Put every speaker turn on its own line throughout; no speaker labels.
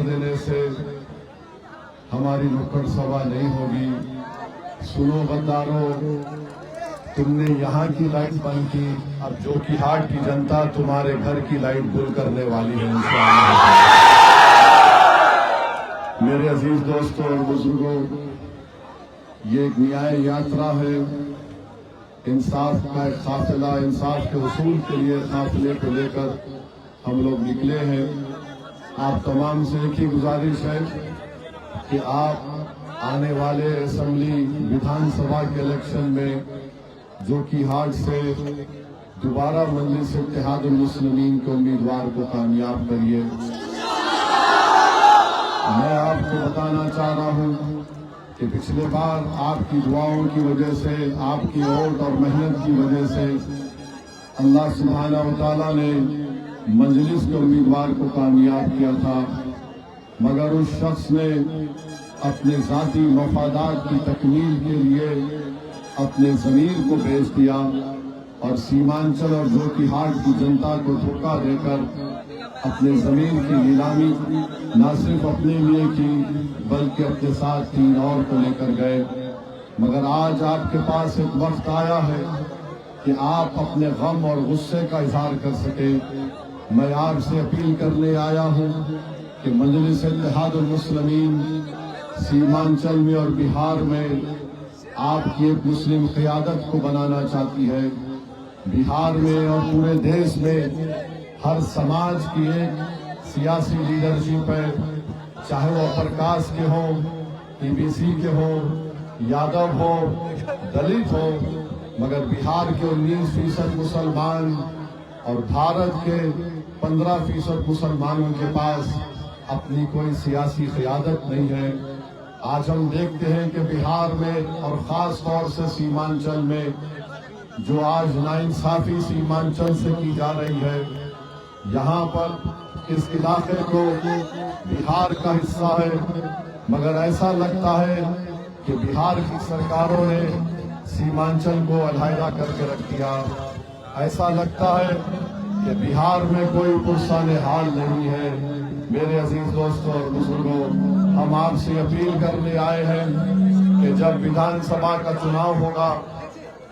देने से हमारी नुक्कड़ सभा नहीं होगी। सुनो गद्दारों, तुमने यहाँ की लाइट बंद की, अब जोकीहाट की जनता तुम्हारे घर की लाइट गुल करने वाली है इंशाअल्लाह। मेरे अजीज दोस्तों और बुजुर्गों, ये एक न्याय यात्रा है, इंसाफ का एक काफिला, इंसाफ के उसूल के लिए काफिले को लेकर हम लोग निकले हैं। आप तमाम से एक ही गुजारिश है कि आप आने वाले असेंबली विधानसभा के इलेक्शन में जोकीहाट से दोबारा मजलिस इत्तेहादुल मुस्लिमीन के उम्मीदवार को कामयाब करिए। मैं आपको बताना चाह रहा हूं कि पिछले बार आपकी दुआओं की वजह से, आपकी वोट और मेहनत की वजह से अल्लाह सुब्हानहू व तआला ने मजलिस के उम्मीदवार को कामयाब किया था, मगर उस शख्स ने अपने जाती मफादात की तकमील के लिए अपने ज़मीर को बेच दिया और सीमांचल और जोकीहाट की जनता को धोखा देकर अपने ज़मीन की नीलामी न सिर्फ अपने लिए की बल्कि अपने साथ 3 और को लेकर गए। मगर आज आपके पास एक वक्त आया है कि आप अपने गम और गुस्से का इजहार कर सके। मैं आपसे अपील करने आया हूं कि मजलिस इत्तेहादुल मुस्लिमीन सीमांचल में और बिहार में आपकी एक मुस्लिम क़यादत को बनाना चाहती है। बिहार में और पूरे देश में हर समाज की एक सियासी लीडरशिप है, चाहे वो प्रकाश के हो, टीबीसी के हो, यादव हो, दलित हो, मगर बिहार के 19% मुसलमान और भारत के 15% मुसलमानों के पास अपनी कोई सियासी क़यादत नहीं है। आज हम देखते हैं कि बिहार में और ख़ास तौर से सीमांचल में जो आज नाइंसाफ़ी सीमांचल से की जा रही है, यहाँ पर इस इलाके को बिहार का हिस्सा है, मगर ऐसा लगता है कि बिहार की सरकारों ने सीमांचल को अलहदा करके रख दिया। ऐसा लगता है कि बिहार में कोई पुरसाने हाल नहीं है। मेरे अजीज दोस्तों और बुजुर्गों, हम आपसे अपील करने आए हैं कि जब विधानसभा का चुनाव होगा,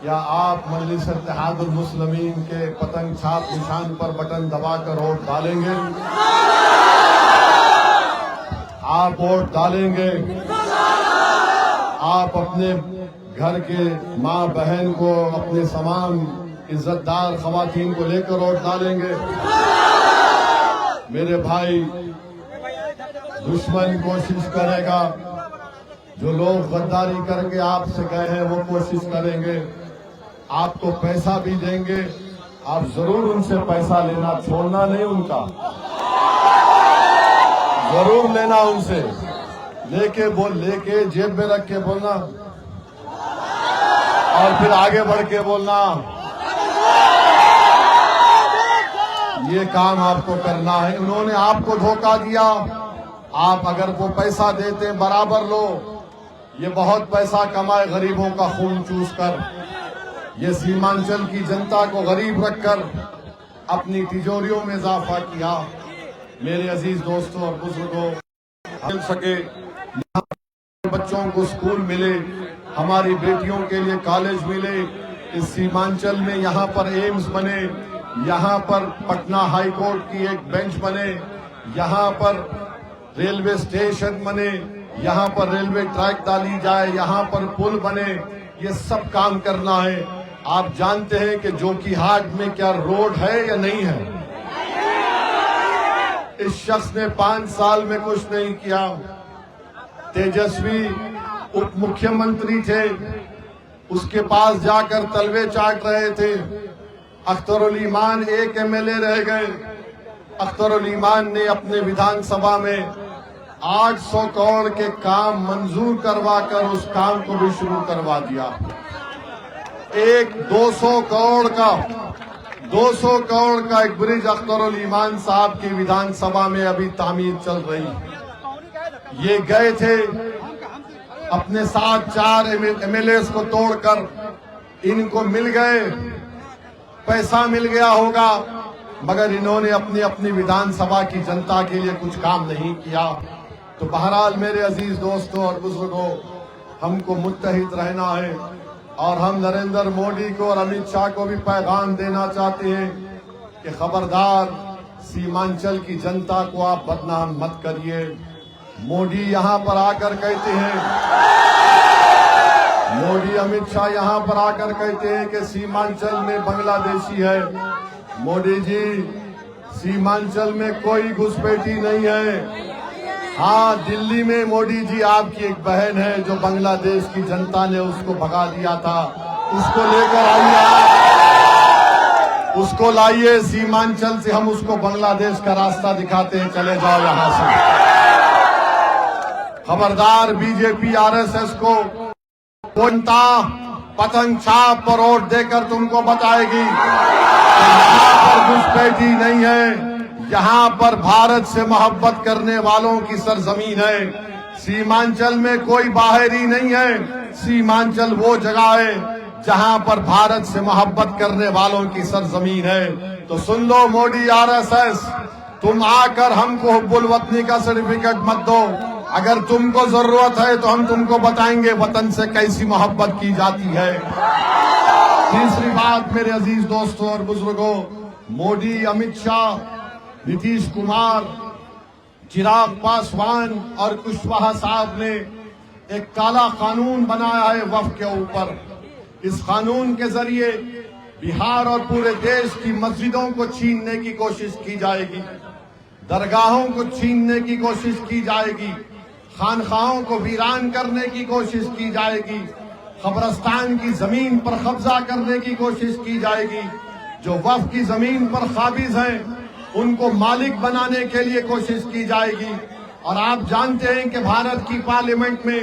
या आप मजलिस इत्तेहादुल मुस्लिमीन के पतंग छाप निशान पर बटन दबाकर वोट डालेंगे? आप वोट डालेंगे? आप अपने घर के माँ बहन को, अपने तमाम इज्जतदार खवातीन को लेकर वोट डालेंगे? मेरे भाई, दुश्मन कोशिश करेगा, जो लोग गद्दारी करके आपसे गए हैं वो कोशिश करेंगे, आपको पैसा भी देंगे, आप जरूर उनसे पैसा लेना, छोड़ना नहीं उनका, जरूर लेना उनसे, लेके जेब में रख के बोलना और फिर आगे बढ़ के बोलना। ये काम आपको करना है। उन्होंने आपको धोखा दिया, आप अगर वो पैसा देते बराबर लो। ये बहुत पैसा कमाए गरीबों का खून चूस कर, ये सीमांचल की जनता को गरीब रखकर अपनी तिजोरियों में इजाफा किया। मेरे अजीज दोस्तों और बुजुर्गों, मिल सके, बच्चों को स्कूल मिले, हमारी बेटियों के लिए कॉलेज मिले, इस सीमांचल में यहाँ पर एम्स बने, यहाँ पर पटना हाई कोर्ट की एक बेंच बने, यहाँ पर रेलवे स्टेशन बने, यहाँ पर रेलवे ट्रैक डाली जाए, यहाँ पर पुल बने, ये सब काम करना है। आप जानते हैं कि जोकीहाट में क्या रोड है या नहीं है? इस शख्स ने 5 साल में कुछ नहीं किया। तेजस्वी उप मुख्यमंत्री थे, उसके पास जाकर तलवे चाट रहे थे। अख्तरुल ईमान एक एमएलए रह गए। अख्तरुल ईमान ने अपने विधानसभा में 800 करोड़ के काम मंजूर करवाकर उस काम को भी शुरू करवा दिया। एक 200 करोड़ का एक ब्रिज अख्तरुल ईमान साहब की विधानसभा में अभी तामीर चल रही। ये गए थे अपने साथ 4 एमएलए को तोड़कर, इनको मिल गए, पैसा मिल गया होगा, मगर इन्होंने अपनी अपनी विधानसभा की जनता के लिए कुछ काम नहीं किया। तो बहरहाल मेरे अजीज दोस्तों और बुजुर्गों, हमको मुत्तहिद रहना है और हम नरेंद्र मोदी को और अमित शाह को भी पैगाम देना चाहते हैं कि खबरदार, सीमांचल की जनता को आप बदनाम मत करिए। मोदी यहाँ पर आकर कहते हैं, मोदी अमित शाह यहाँ पर आकर कहते हैं कि सीमांचल में बांग्लादेशी है। मोदी जी, सीमांचल में कोई घुसपैठी नहीं है। हाँ, दिल्ली में मोदी जी आपकी एक बहन है जो बांग्लादेश की जनता ने उसको भगा दिया था, उसको लेकर आइए आप, उसको लाइए। सीमांचल से हम उसको बांग्लादेश का रास्ता दिखाते हैं, चले जाओ यहां से। खबरदार, बीजेपी आरएसएस को कोंटा पतंग छाप पर वोट देकर तुमको बताएगी यहाँ पर घुसपैठी नहीं है, यहाँ पर भारत से मोहब्बत करने वालों की सरजमीन है। सीमांचल में कोई बाहरी नहीं है, सीमांचल वो जगह है जहाँ पर भारत से मोहब्बत करने वालों की सरजमीन है। तो सुन लो मोदी आरएसएस, तुम आकर हमको हुब्बुल वतनी का सर्टिफिकेट मत दो। अगर तुमको जरूरत है तो हम तुमको बताएंगे वतन से कैसी मोहब्बत की जाती है। तीसरी बात मेरे अजीज दोस्तों और बुजुर्गों, मोदी, अमित शाह, नीतीश कुमार, चिराग पासवान और कुशवाहा साहब ने एक काला कानून बनाया है वक्फ के ऊपर। इस कानून के जरिए बिहार और पूरे देश की मस्जिदों को छीनने की कोशिश की जाएगी, दरगाहों को छीनने की कोशिश की जाएगी, खानखाहों को वीरान करने की कोशिश की जाएगी, कब्रिस्तान की जमीन पर कब्जा करने की कोशिश की जाएगी। जो वक्फ की जमीन पर काबिज हैं उनको मालिक बनाने के लिए कोशिश की जाएगी। और आप जानते हैं कि भारत की पार्लियामेंट में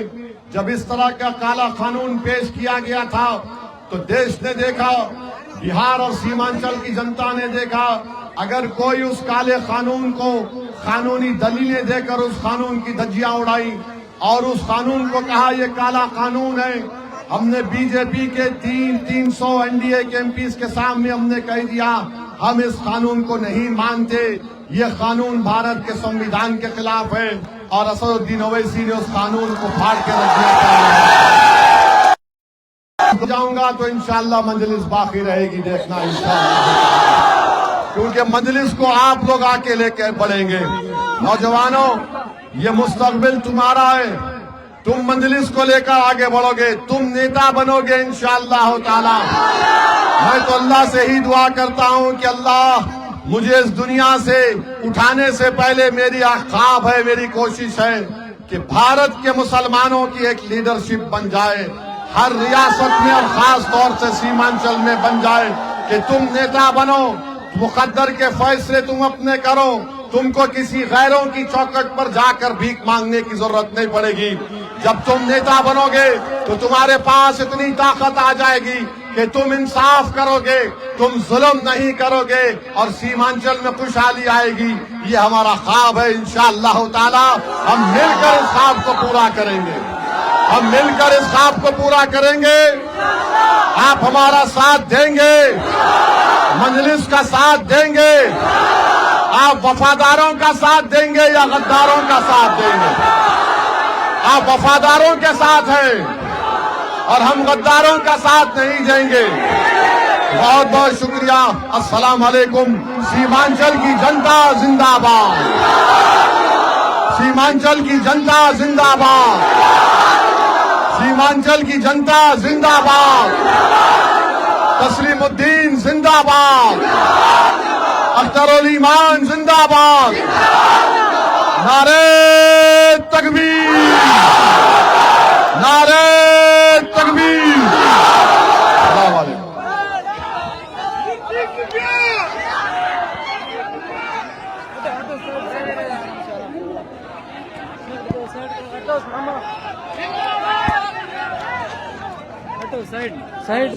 जब इस तरह का काला कानून पेश किया गया था तो देश ने देखा, बिहार और सीमांचल की जनता ने देखा, अगर कोई उस काले कानून को कानूनी दलीलें देकर उस कानून की धज्जियां उड़ाई और उस कानून को कहा यह काला कानून है। हमने बीजेपी के 300 एनडीए के एमपीज के सामने हमने कह दिया, हम इस कानून को नहीं मानते, ये कानून भारत के संविधान के खिलाफ है। और असदुद्दीन ओवैसी ने उस कानून को फाड़ के रख दिया। जाऊंगा तो इंशाअल्लाह मजलिस बाकी रहेगी, देखना इंशाअल्लाह, क्योंकि मजलिस को आप लोग आके लेकर बढ़ेंगे। नौजवानों, ये मुस्तकबिल तुम्हारा है, तुम मजलिस को लेकर आगे बढ़ोगे, तुम नेता बनोगे इंशाअल्लाह ताला। मैं तो अल्लाह से ही दुआ करता हूं कि अल्लाह मुझे इस दुनिया से उठाने से पहले मेरी ख्वाब है, मेरी कोशिश है कि भारत के मुसलमानों की एक लीडरशिप बन जाए, हर रियासत में और खास तौर से सीमांचल में बन जाए कि तुम नेता बनो, मुकद्दर के फैसले तुम अपने करो, तुमको किसी गैरों की चौखट पर जाकर भीख मांगने की जरूरत नहीं पड़ेगी। जब तुम नेता बनोगे तो तुम्हारे पास इतनी ताकत आ जाएगी कि तुम इंसाफ करोगे, तुम जुल्म नहीं करोगे और सीमांचल में खुशहाली आएगी। ये हमारा ख्वाब है, इंशाअल्लाह ताला हम मिलकर इस ख्वाब को पूरा करेंगे, हम मिलकर इस ख्वाब को पूरा करेंगे। आप हमारा साथ देंगे, मजलिस का साथ देंगे, आप वफादारों का साथ देंगे या गद्दारों का साथ देंगे? आप वफादारों के साथ हैं और हम गद्दारों का साथ नहीं देंगे। बहुत बहुत शुक्रिया। अस्सलाम वालेकुम। सीमांचल की जनता जिंदाबाद, सीमांचल की जनता जिंदाबाद, सीमांचल की जनता जिंदाबाद, तस्लीमुद्दीन जिंदाबाद, अख्तरुल ईमान जिंदाबाद, नारे तकबीर, नारे तकबीर। अस्सलाम वालेकुम।
Side side